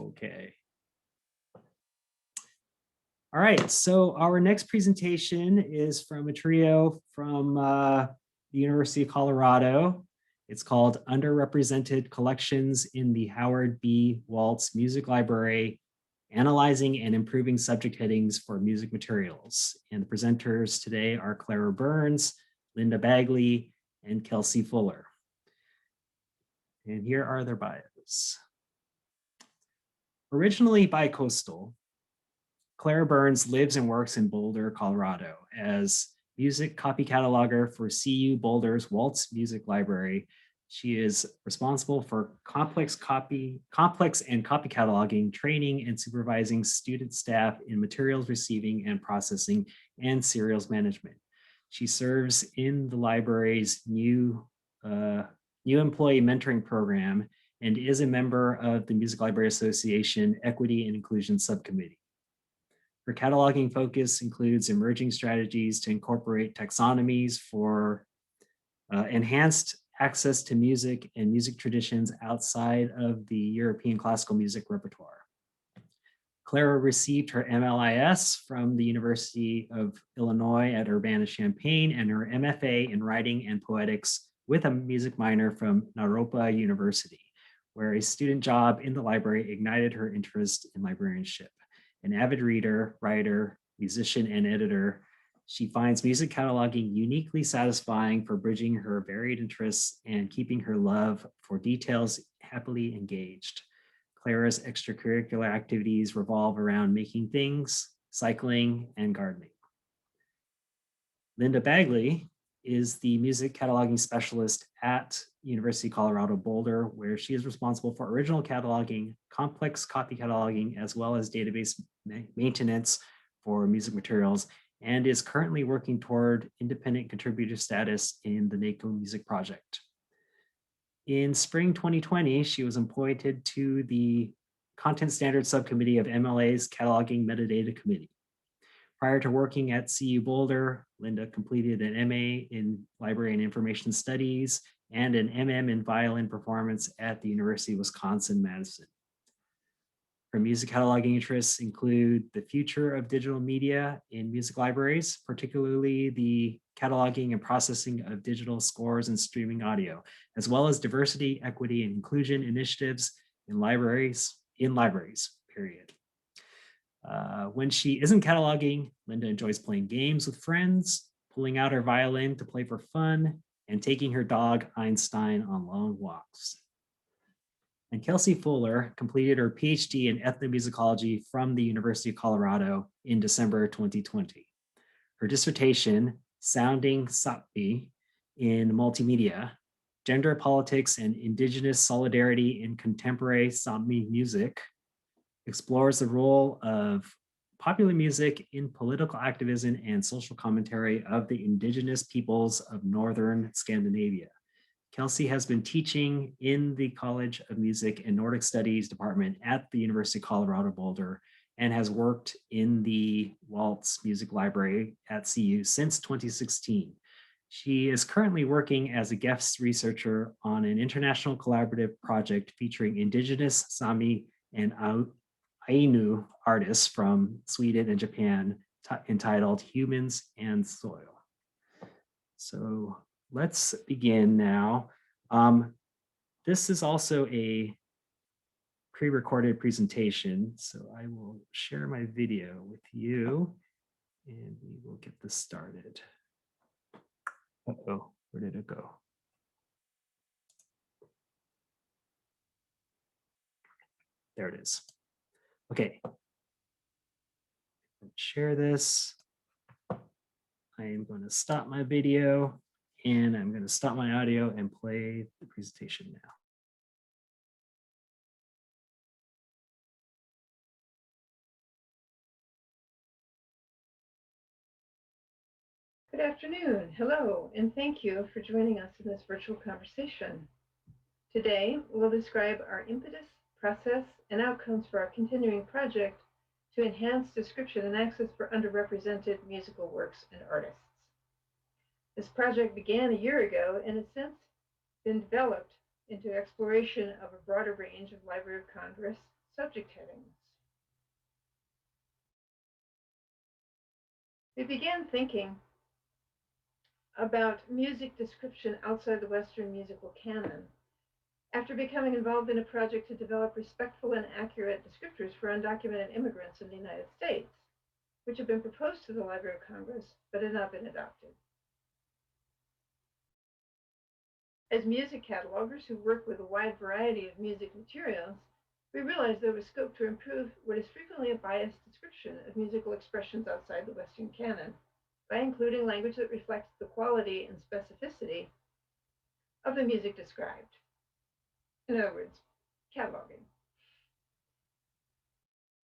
Okay. All right, so our next presentation is from a trio from the University of Colorado. It's called Underrepresented Collections in the Howard B. Waltz Music Library, Analyzing and Improving Subject Headings for Music Materials. And the presenters today are Clara Burns, Linda Bagley, and Kelsey Fuller. And here are their bios. Originally bicoastal, Clara Burns lives and works in Boulder, Colorado as music copy cataloger for CU Boulder's Waltz Music Library. She is responsible for complex and copy cataloging, training, and supervising student staff in materials receiving and processing and serials management. She serves in the library's new employee mentoring program and is a member of the Music Library Association Equity and Inclusion Subcommittee. Her cataloging focus includes emerging strategies to incorporate taxonomies for enhanced access to music and music traditions outside of the European classical music repertoire. Clara received her MLIS from the University of Illinois at Urbana-Champaign and her MFA in writing and poetics with a music minor from Naropa University, where a student job in the library ignited her interest in librarianship. An avid reader, writer, musician, and editor, she finds music cataloging uniquely satisfying for bridging her varied interests and keeping her love for details happily engaged. Clara's extracurricular activities revolve around making things, cycling, and gardening. Linda Bagley is the music cataloging specialist at University of Colorado Boulder, where she is responsible for original cataloging, complex copy cataloging, as well as database maintenance for music materials, and is currently working toward independent contributor status in the NACO Music Project. In spring 2020, she was appointed to the Content Standards Subcommittee of MLA's Cataloging Metadata Committee. Prior to working at CU Boulder, Linda completed an MA in Library and Information Studies and an MM in Violin Performance at the University of Wisconsin-Madison. Her music cataloging interests include the future of digital media in music libraries, particularly the cataloging and processing of digital scores and streaming audio, as well as diversity, equity, and inclusion initiatives in libraries, period. When she isn't cataloging, Linda enjoys playing games with friends, pulling out her violin to play for fun, and taking her dog Einstein on long walks. And Kelsey Fuller completed her PhD in ethnomusicology from the University of Colorado in December 2020. Her dissertation, Sounding Sapmi in Multimedia, Gender Politics and Indigenous Solidarity in Contemporary Sapmi Music, explores the role of popular music in political activism and social commentary of the indigenous peoples of Northern Scandinavia. Kelsey has been teaching in the College of Music and Nordic Studies department at the University of Colorado Boulder and has worked in the Waltz Music Library at CU since 2016. She is currently working as a guest researcher on an international collaborative project featuring indigenous Sami and Ainu artists from Sweden and Japan entitled Humans and Soil. So let's begin now. This is also a pre-recorded presentation, so I will share my video with you and we will get this started. Uh-oh, where did it go? There it is. Okay. Share this. I am going to stop my video and I'm going to stop my audio and play the presentation now. Good afternoon, hello, and thank you for joining us in this virtual conversation. Today, we'll describe our impetus, process, and outcomes for our continuing project to enhance description and access for underrepresented musical works and artists. This project began a year ago and has since been developed into exploration of a broader range of Library of Congress, subject headings. We began thinking about music description outside the Western musical canon after becoming involved in a project to develop respectful and accurate descriptors for undocumented immigrants in the United States, which had been proposed to the Library of Congress but had not been adopted. As music catalogers who work with a wide variety of music materials, we realized there was scope to improve what is frequently a biased description of musical expressions outside the Western canon by including language that reflects the quality and specificity of the music described. In other words, cataloging.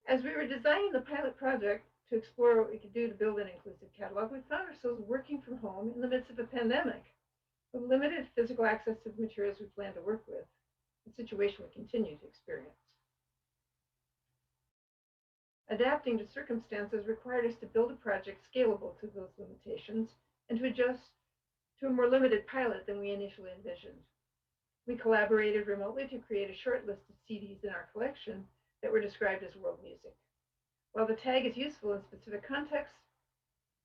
As we were designing the pilot project to explore what we could do to build an inclusive catalog, we found ourselves working from home in the midst of a pandemic with limited physical access to the materials we plan to work with, a situation we continue to experience. Adapting to circumstances required us to build a project scalable to those limitations and to adjust to a more limited pilot than we initially envisioned. We collaborated remotely to create a short list of CDs in our collection that were described as world music. While the tag is useful in specific contexts,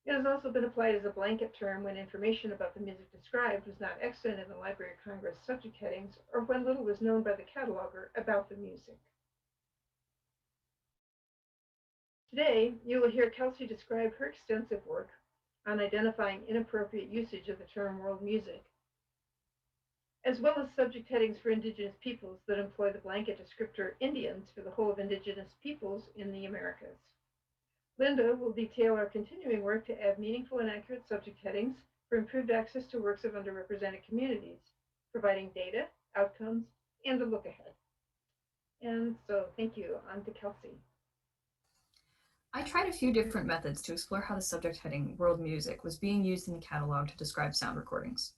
it has also been applied as a blanket term when information about the music described was not extant in the Library of Congress subject headings or when little was known by the cataloger about the music. Today, you will hear Kelsey describe her extensive work on identifying inappropriate usage of the term world music, as well as subject headings for Indigenous peoples that employ the blanket descriptor Indians for the whole of Indigenous peoples in the Americas. Linda will detail our continuing work to add meaningful and accurate subject headings for improved access to works of underrepresented communities, providing data, outcomes, and a look ahead. And so thank you. On to Kelsey. I tried a few different methods to explore how the subject heading world music was being used in the catalog to describe sound recordings.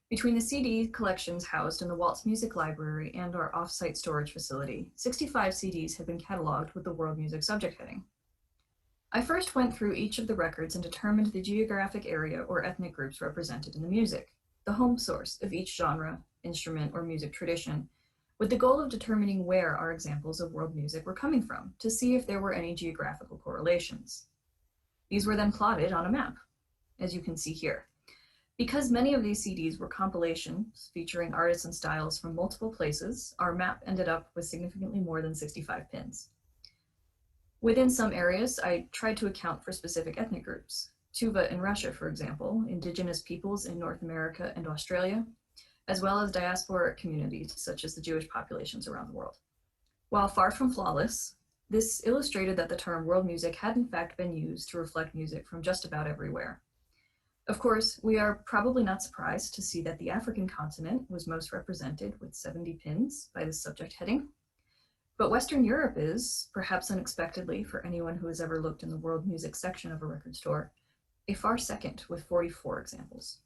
Between the CD collections housed in the Waltz Music Library and our off-site storage facility, 65 CDs have been cataloged with the world music subject heading. I first went through each of the records and determined the geographic area or ethnic groups represented in the music, the home source of each genre, instrument, or music tradition, with the goal of determining where our examples of world music were coming from to see if there were any geographical correlations. These were then plotted on a map, as you can see here. Because many of these CDs were compilations featuring artists and styles from multiple places, our map ended up with significantly more than 65 pins. Within some areas, I tried to account for specific ethnic groups. Tuva in Russia, for example, indigenous peoples in North America and Australia, as well as diasporic communities such as the Jewish populations around the world. While far from flawless, this illustrated that the term world music had in fact been used to reflect music from just about everywhere. Of course, we are probably not surprised to see that the African continent was most represented with 70 pins by this subject heading. But Western Europe is, perhaps unexpectedly for anyone who has ever looked in the world music section of a record store, a far second with 44 examples.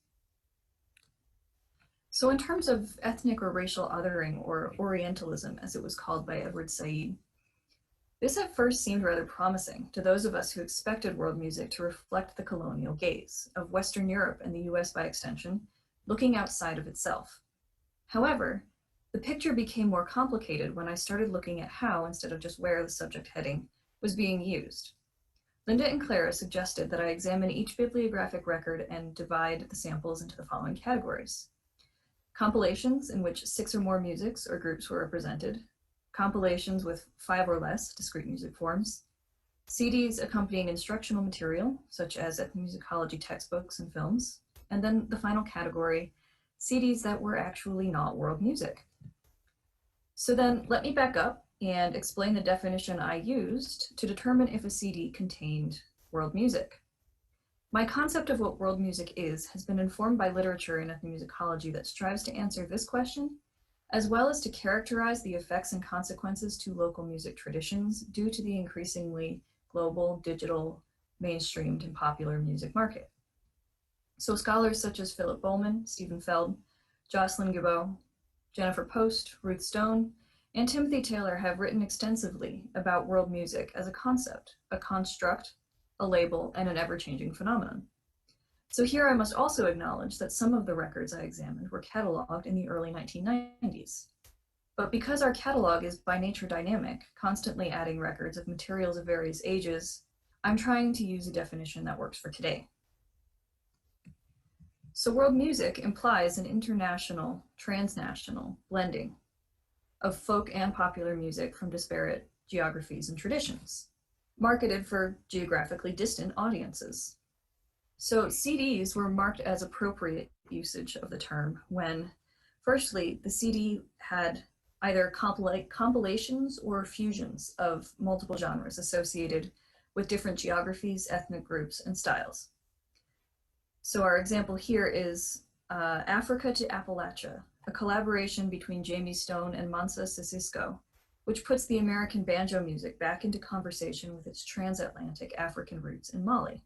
So in terms of ethnic or racial othering, or Orientalism as it was called by Edward Said, this at first seemed rather promising to those of us who expected world music to reflect the colonial gaze of Western Europe and the US by extension, looking outside of itself. However, the picture became more complicated when I started looking at how, instead of just where, the subject heading was being used. Linda and Clara suggested that I examine each bibliographic record and divide the samples into the following categories: compilations in which 6 or more musics or groups were represented, compilations with 5 or less discrete music forms, CDs accompanying instructional material, such as ethnomusicology textbooks and films, and then the final category, CDs that were actually not world music. So then let me back up and explain the definition I used to determine if a CD contained world music. My concept of what world music is has been informed by literature in ethnomusicology that strives to answer this question, as well as to characterize the effects and consequences to local music traditions due to the increasingly global, digital, mainstreamed, and popular music market. So scholars such as Philip Bowman, Stephen Feld, Jocelyn Guilbeault, Jennifer Post, Ruth Stone, and Timothy Taylor have written extensively about world music as a concept, a construct, a label, and an ever-changing phenomenon. So here I must also acknowledge that some of the records I examined were cataloged in the early 1990s. But because our catalog is by nature dynamic, constantly adding records of materials of various ages, I'm trying to use a definition that works for today. So world music implies an international, transnational blending of folk and popular music from disparate geographies and traditions, marketed for geographically distant audiences. So CDs were marked as appropriate usage of the term when, firstly, the CD had either compilations or fusions of multiple genres associated with different geographies, ethnic groups, and styles. So our example here is Africa to Appalachia, a collaboration between Jamie Stone and Mansa Sissoko, which puts the American banjo music back into conversation with its transatlantic African roots in Mali.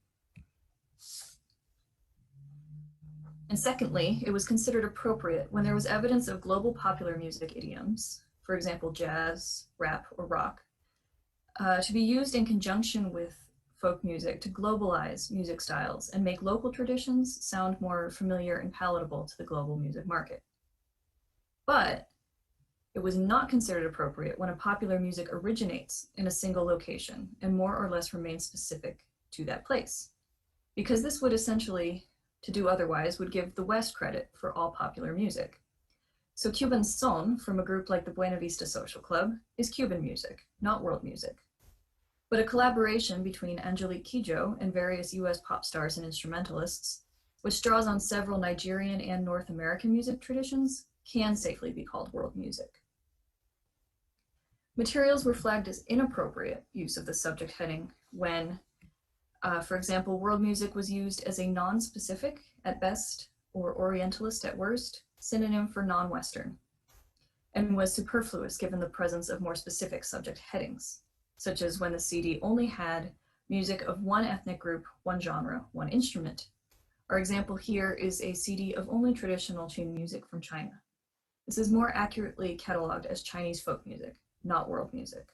And secondly, it was considered appropriate when there was evidence of global popular music idioms, for example, jazz, rap, or rock, to be used in conjunction with folk music to globalize music styles and make local traditions sound more familiar and palatable to the global music market. But it was not considered appropriate when a popular music originates in a single location and more or less remains specific to that place, because this would essentially, to do otherwise, would give the West credit for all popular music. So Cuban son from a group like the Buena Vista Social Club is Cuban music, not world music. But a collaboration between Angelique Kidjo and various US pop stars and instrumentalists, which draws on several Nigerian and North American music traditions, can safely be called world music. Materials were flagged as inappropriate use of the subject heading when, for example, world music was used as a non-specific at best or Orientalist at worst synonym for non-Western, and was superfluous given the presence of more specific subject headings, such as when the CD only had music of one ethnic group, one genre, one instrument. Our example here is a CD of only traditional tune music from China. This is more accurately cataloged as Chinese folk music, not world music.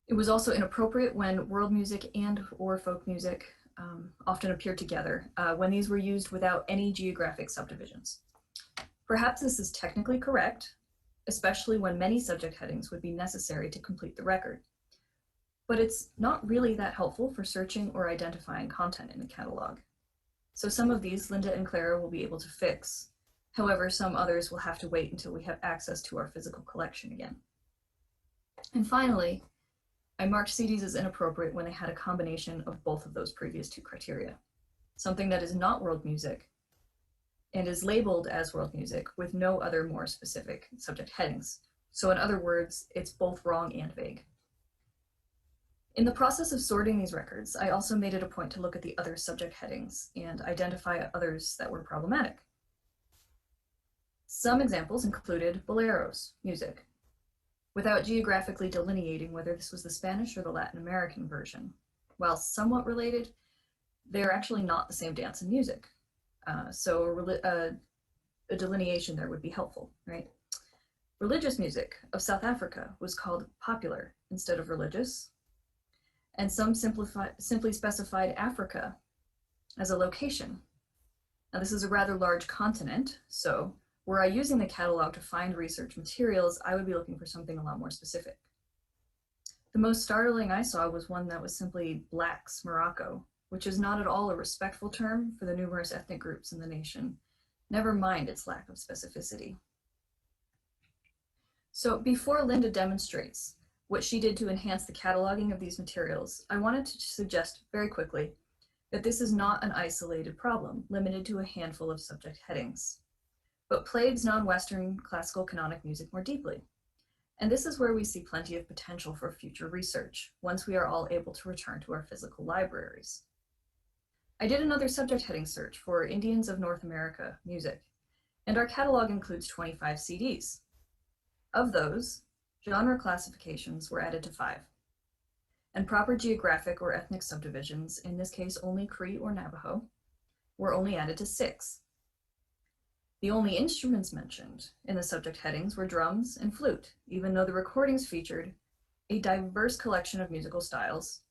It was also inappropriate when world music and or folk music often appear together, when these were used without any geographic subdivisions. Perhaps this is technically correct, especially when many subject headings would be necessary to complete the record. But it's not really that helpful for searching or identifying content in the catalog. So some of these Linda and Clara will be able to fix. However, some others will have to wait until we have access to our physical collection again. And finally, I marked CDs as inappropriate when they had a combination of both of those previous two criteria. Something that is not world music and is labeled as world music with no other more specific subject headings. So in other words, it's both wrong and vague. In the process of sorting these records, I also made it a point to look at the other subject headings and identify others that were problematic. Some examples included boleros music, without geographically delineating whether this was the Spanish or the Latin American version. While somewhat related, they're actually not the same dance and music. So a delineation there would be helpful, right? Religious music of South Africa was called popular instead of religious, and some simply specified Africa as a location. Now this is a rather large continent, so were I using the catalog to find research materials, I would be looking for something a lot more specific. The most startling I saw was one that was simply Blacks Morocco, which is not at all a respectful term for the numerous ethnic groups in the nation, never mind its lack of specificity. So before Linda demonstrates what she did to enhance the cataloging of these materials, I wanted to suggest very quickly that this is not an isolated problem limited to a handful of subject headings, but plagues non-Western classical canonic music more deeply. And this is where we see plenty of potential for future research once we are all able to return to our physical libraries. I did another subject heading search for Indians of North America music, and our catalog includes 25 CDs. Of those, genre classifications were added to 5, and proper geographic or ethnic subdivisions, in this case only Cree or Navajo, were only added to 6. The only instruments mentioned in the subject headings were drums and flute, even though the recordings featured a diverse collection of musical styles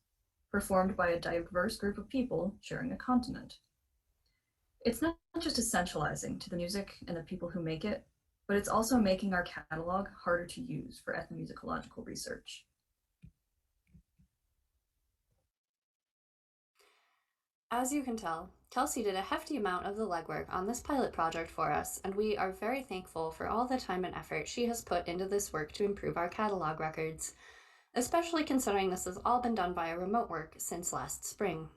performed by a diverse group of people sharing a continent. It's not just essentializing to the music and the people who make it, but it's also making our catalog harder to use for ethnomusicological research. As you can tell, Kelsey did a hefty amount of the legwork on this pilot project for us, and we are very thankful for all the time and effort she has put into this work to improve our catalog records, especially considering this has all been done via remote work since last spring.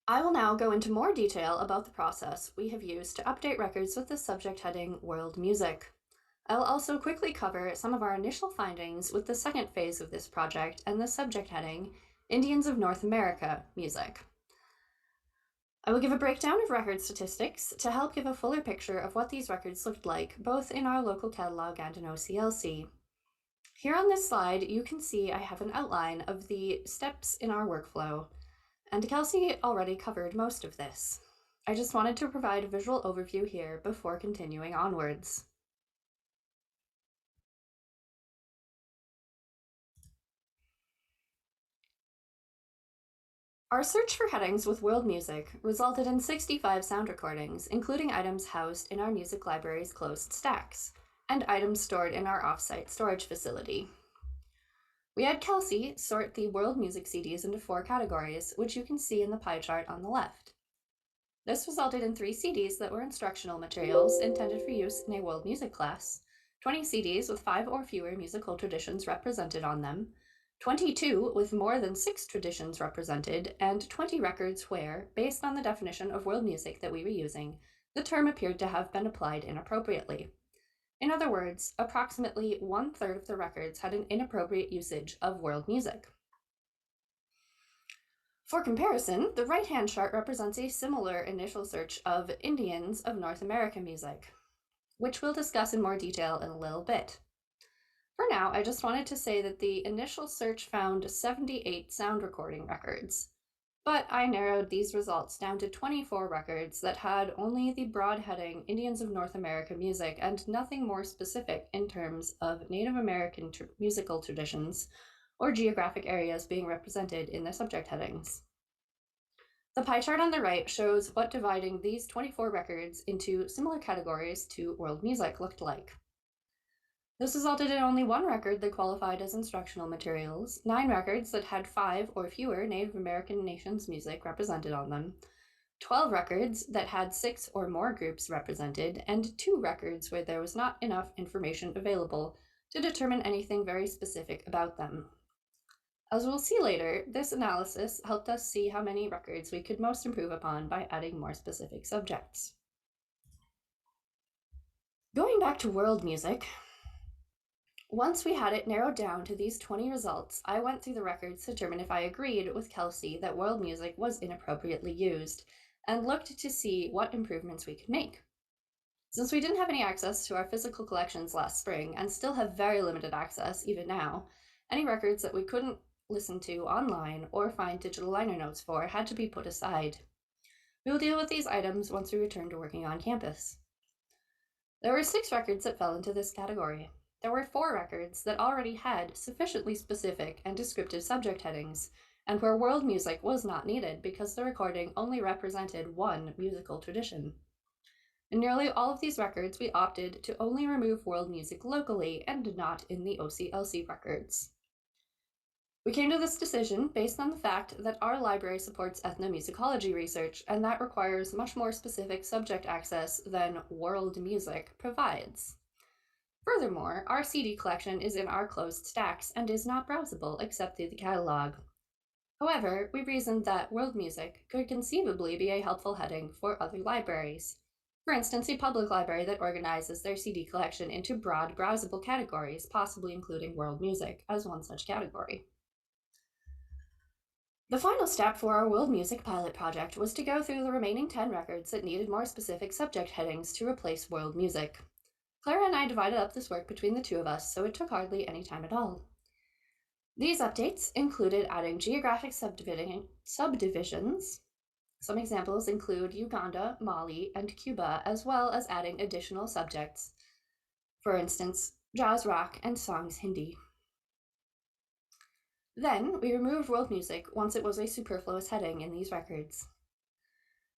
I will now go into more detail about the process we have used to update records with the subject heading World Music. I'll also quickly cover some of our initial findings with the second phase of this project and the subject heading Indians of North America Music. I will give a breakdown of record statistics to help give a fuller picture of what these records looked like, both in our local catalog and in OCLC. Here on this slide, you can see I have an outline of the steps in our workflow, and Kelsey already covered most of this. I just wanted to provide a visual overview here before continuing onwards. Our search for headings with world music resulted in 65 sound recordings, including items housed in our music library's closed stacks, and items stored in our offsite storage facility. We had Kelsey sort the world music CDs into 4 categories, which you can see in the pie chart on the left. This resulted in 3 CDs that were instructional materials intended for use in a world music class, 20 CDs with 5 or fewer musical traditions represented on them, 22 with more than 6 traditions represented, and 20 records where, based on the definition of world music that we were using, the term appeared to have been applied inappropriately. In other words, approximately 1/3 of the records had an inappropriate usage of world music. For comparison, the right-hand chart represents a similar initial search of Indians of North America music, which we'll discuss in more detail in a little bit. For now, I just wanted to say that the initial search found 78 sound recording records, but I narrowed these results down to 24 records that had only the broad heading Indians of North America music and nothing more specific in terms of Native American musical traditions or geographic areas being represented in the subject headings. The pie chart on the right shows what dividing these 24 records into similar categories to world music looked like. This resulted in only 1 record that qualified as instructional materials, 9 records that had 5 or fewer Native American nations music represented on them, 12 records that had 6 or more groups represented, and 2 records where there was not enough information available to determine anything very specific about them. As we'll see later, this analysis helped us see how many records we could most improve upon by adding more specific subjects. Going back to world music, once we had it narrowed down to these 20 results, I went through the records to determine if I agreed with Kelsey that world music was inappropriately used, and looked to see what improvements we could make. Since we didn't have any access to our physical collections last spring, and still have very limited access even now, any records that we couldn't listen to online or find digital liner notes for had to be put aside. We will deal with these items once we return to working on campus. There were 6 records that fell into this category. There were 4 records that already had sufficiently specific and descriptive subject headings, and where world music was not needed because the recording only represented 1 musical tradition. In nearly all of these records, we opted to only remove world music locally and not in the OCLC records. We came to this decision based on the fact that our library supports ethnomusicology research, and that requires much more specific subject access than world music provides. Furthermore, our CD collection is in our closed stacks and is not browsable except through the catalog. However, we reasoned that world music could conceivably be a helpful heading for other libraries. For instance, a public library that organizes their CD collection into broad browsable categories, possibly including world music as one such category. The final step for our world music pilot project was to go through the remaining 10 records that needed more specific subject headings to replace world music. Clara and I divided up this work between the 2 of us, so it took hardly any time at all. These updates included adding geographic subdivisions. Some examples include Uganda, Mali, and Cuba, as well as adding additional subjects. For instance, jazz rock and songs Hindi. Then we removed world music once it was a superfluous heading in these records.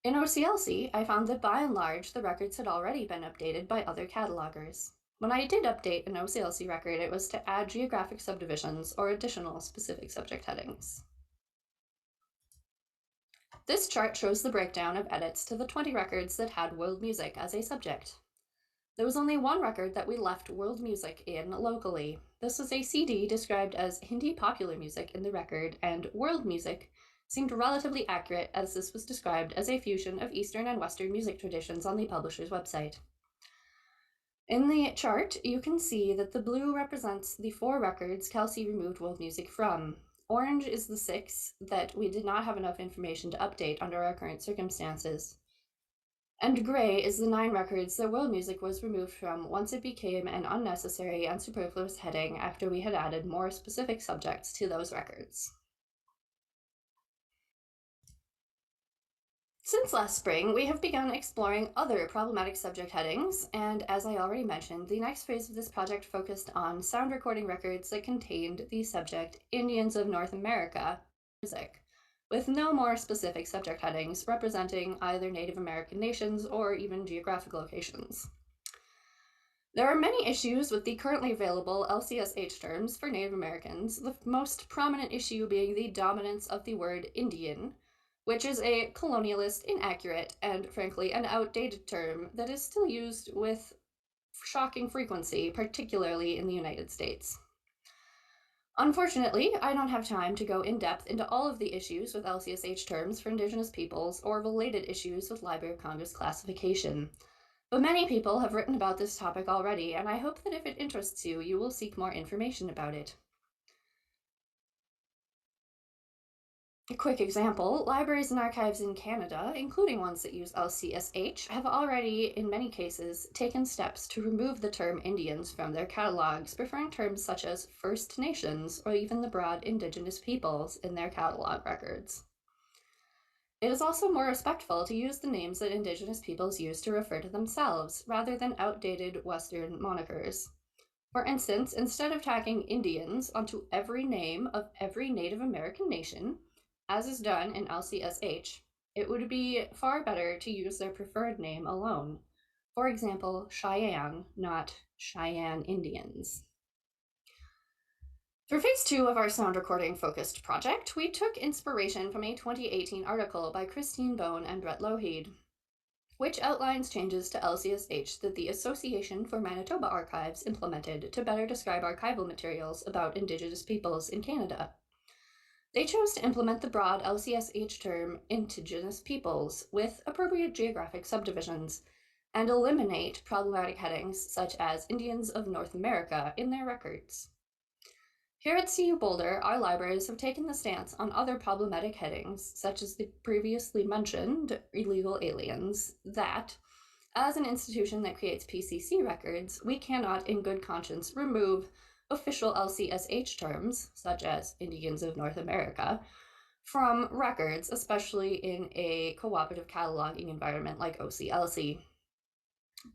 In OCLC, I found that by and large, the records had already been updated by other catalogers. When I did update an OCLC record, it was to add geographic subdivisions or additional specific subject headings. This chart shows the breakdown of edits to the 20 records that had world music as a subject. There was only one record that we left world music in locally. This was a CD described as Hindi popular music in the record, and world music seemed relatively accurate as this was described as a fusion of Eastern and Western music traditions on the publisher's website. In the chart, you can see that the blue represents the 4 records Kelsey removed world music from. Orange is the 6 that we did not have enough information to update under our current circumstances. And gray is the 9 records that world music was removed from once it became an unnecessary and superfluous heading after we had added more specific subjects to those records. Since last spring, we have begun exploring other problematic subject headings, and as I already mentioned, the next phase of this project focused on sound recording records that contained the subject Indians of North America music, with no more specific subject headings representing either Native American nations or even geographic locations. There are many issues with the currently available LCSH terms for Native Americans, the most prominent issue being the dominance of the word Indian, which is a colonialist, inaccurate, and frankly an outdated term that is still used with shocking frequency, particularly in the United States. Unfortunately, I don't have time to go in depth into all of the issues with LCSH terms for Indigenous peoples or related issues with Library of Congress classification. But many people have written about this topic already, and I hope that if it interests you, you will seek more information about it. A quick example, libraries and archives in Canada, including ones that use LCSH, have already, in many cases, taken steps to remove the term Indians from their catalogs, preferring terms such as First Nations or even the broad Indigenous peoples in their catalog records. It is also more respectful to use the names that Indigenous peoples use to refer to themselves, rather than outdated Western monikers. For instance, instead of tacking Indians onto every name of every Native American nation, as is done in LCSH, it would be far better to use their preferred name alone. For example, Cheyenne, not Cheyenne Indians. For phase 2 of our sound recording focused project, we took inspiration from a 2018 article by Christine Bone and Brett Lougheed, which outlines changes to LCSH that the Association for Manitoba Archives implemented to better describe archival materials about Indigenous peoples in Canada. They chose to implement the broad LCSH term Indigenous peoples with appropriate geographic subdivisions and eliminate problematic headings such as Indians of North America in their records. Here at CU Boulder, our libraries have taken the stance on other problematic headings, such as the previously mentioned illegal aliens, that, as an institution that creates PCC records, we cannot in good conscience remove official LCSH terms, such as Indians of North America, from records, especially in a cooperative cataloging environment like OCLC.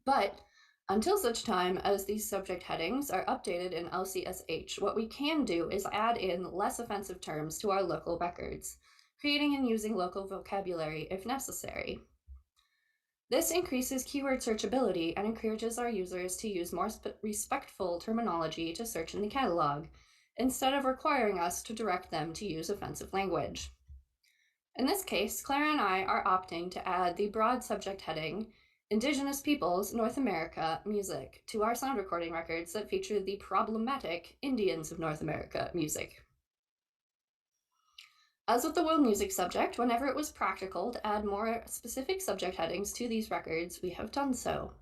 But until such time as these subject headings are updated in LCSH, what we can do is add in less offensive terms to our local records, creating and using local vocabulary if necessary. This increases keyword searchability and encourages our users to use more respectful terminology to search in the catalog, instead of requiring us to direct them to use offensive language. In this case, Clara and I are opting to add the broad subject heading, Indigenous Peoples, North America, Music, to our sound recording records that feature the problematic Indians of North America music. As with the world music subject, whenever it was practical to add more specific subject headings to these records, we have done so.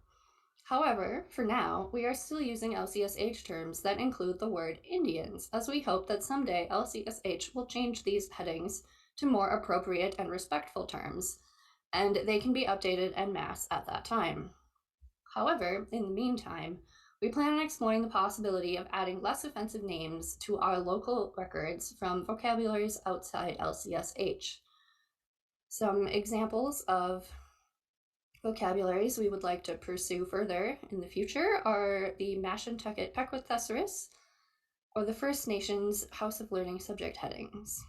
However, for now, we are still using LCSH terms that include the word Indians, as we hope that someday LCSH will change these headings to more appropriate and respectful terms, and they can be updated en masse at that time. However, in the meantime, we plan on exploring the possibility of adding less offensive names to our local records from vocabularies outside LCSH. Some examples of vocabularies we would like to pursue further in the future are the Mashantucket Pequot Thesaurus or the First Nations House of Learning subject headings.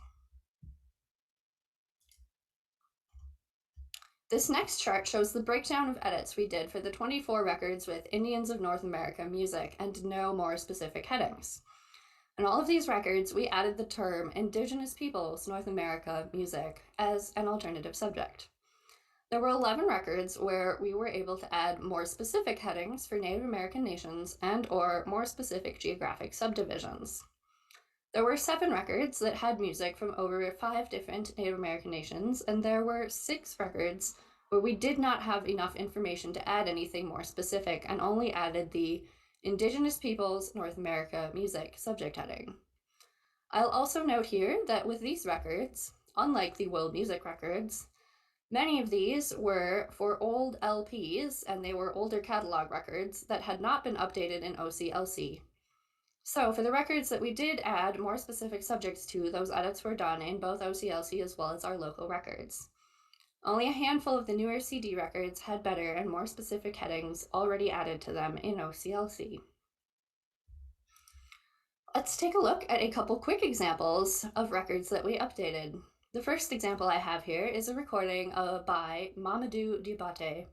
This next chart shows the breakdown of edits we did for the 24 records with Indians of North America music and no more specific headings. In all of these records, we added the term Indigenous Peoples North America music as an alternative subject. There were 11 records where we were able to add more specific headings for Native American nations and/or more specific geographic subdivisions. There were 7 records that had music from over 5 different Native American nations, and there were 6 records where we did not have enough information to add anything more specific and only added the Indigenous Peoples North America music subject heading. I'll also note here that with these records, unlike the world music records, many of these were for old LPs, and they were older catalog records that had not been updated in OCLC. So for the records that we did add more specific subjects to, those edits were done in both OCLC as well as our local records. Only a handful of the newer CD records had better and more specific headings already added to them in OCLC. Let's take a look at a couple quick examples of records that we updated. The first example I have here is a recording by Mamadou Dubate.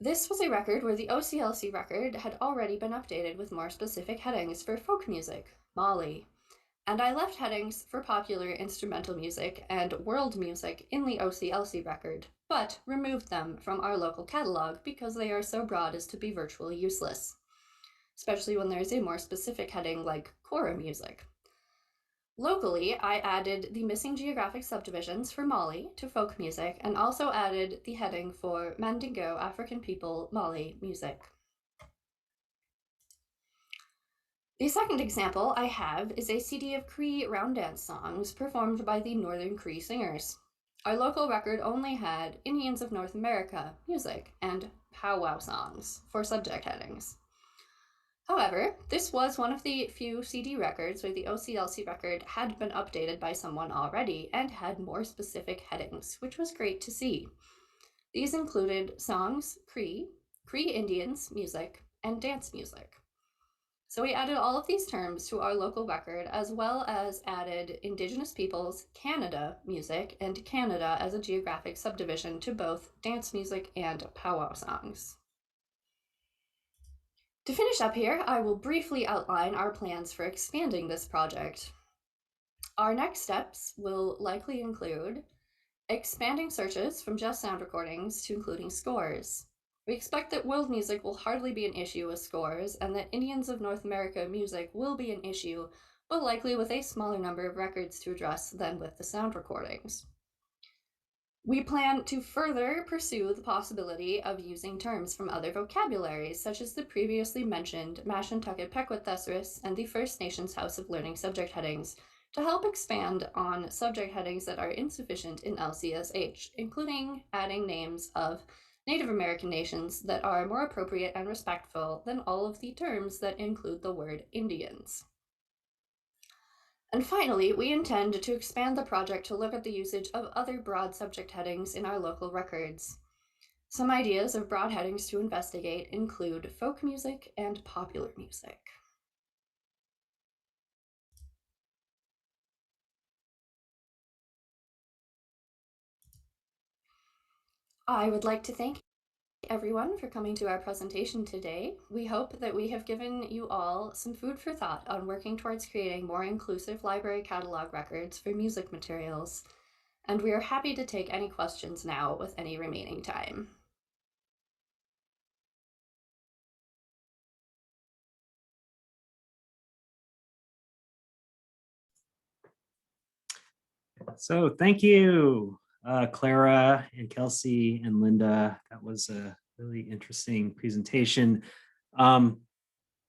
This was a record where the OCLC record had already been updated with more specific headings for folk music, Mali, and I left headings for popular instrumental music and world music in the OCLC record, but removed them from our local catalog because they are so broad as to be virtually useless, especially when there's a more specific heading like Clara music. Locally, I added the missing geographic subdivisions for Mali to folk music and also added the heading for Mandingo African people Mali music. The second example I have is a CD of Cree round dance songs performed by the Northern Cree singers. Our local record only had Indians of North America music and powwow songs for subject headings. However, this was one of the few CD records where the OCLC record had been updated by someone already and had more specific headings, which was great to see. These included songs, Cree Indians music, and dance music. So we added all of these terms to our local record, as well as added Indigenous Peoples Canada music and Canada as a geographic subdivision to both dance music and powwow songs. To finish up here, I will briefly outline our plans for expanding this project. Our next steps will likely include expanding searches from just sound recordings to including scores. We expect that world music will hardly be an issue with scores, and that Indians of North America music will be an issue, but likely with a smaller number of records to address than with the sound recordings. We plan to further pursue the possibility of using terms from other vocabularies, such as the previously mentioned Mashantucket Pequot Thesaurus and the First Nations House of Learning subject headings, to help expand on subject headings that are insufficient in LCSH, including adding names of Native American nations that are more appropriate and respectful than all of the terms that include the word Indians. And finally, we intend to expand the project to look at the usage of other broad subject headings in our local records. Some ideas of broad headings to investigate include folk music and popular music. I would like to thank everyone for coming to our presentation today. We hope that we have given you all some food for thought on working towards creating more inclusive library catalog records for music materials, and we are happy to take any questions now with any remaining time. So thank you, Clara and Kelsey and Linda. That was a really interesting presentation.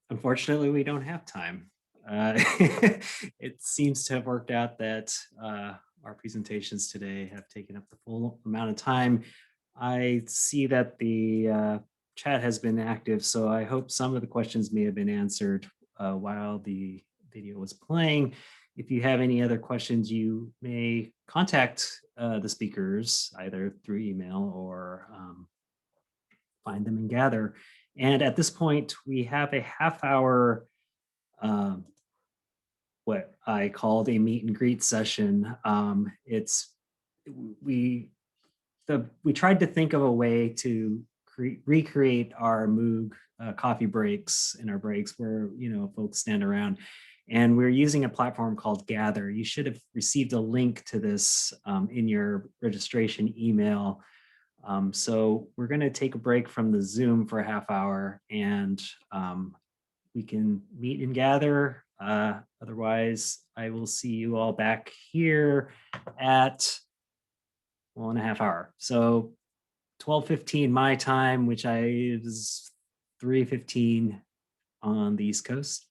Unfortunately, we don't have time. It seems to have worked out that our presentations today have taken up the full amount of time. I see that the chat has been active, so I hope some of the questions may have been answered while the video was playing. If you have any other questions, you may contact the speakers either through email or find them and gather. And at this point, we have a half-hour, what I called a meet and greet session. The we tried to think of a way to recreate our MOUG coffee breaks in our breaks where, folks stand around. And we're using a platform called Gather. You should have received a link to this in your registration email. So we're going to take a break from the Zoom for a half hour, and we can meet and gather. Otherwise, I will see you all back here at 1.5 hours. So 12:15 my time, which is 3:15 on the East Coast.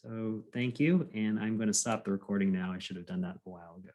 So thank you, and I'm going to stop the recording now. I should have done that a while ago.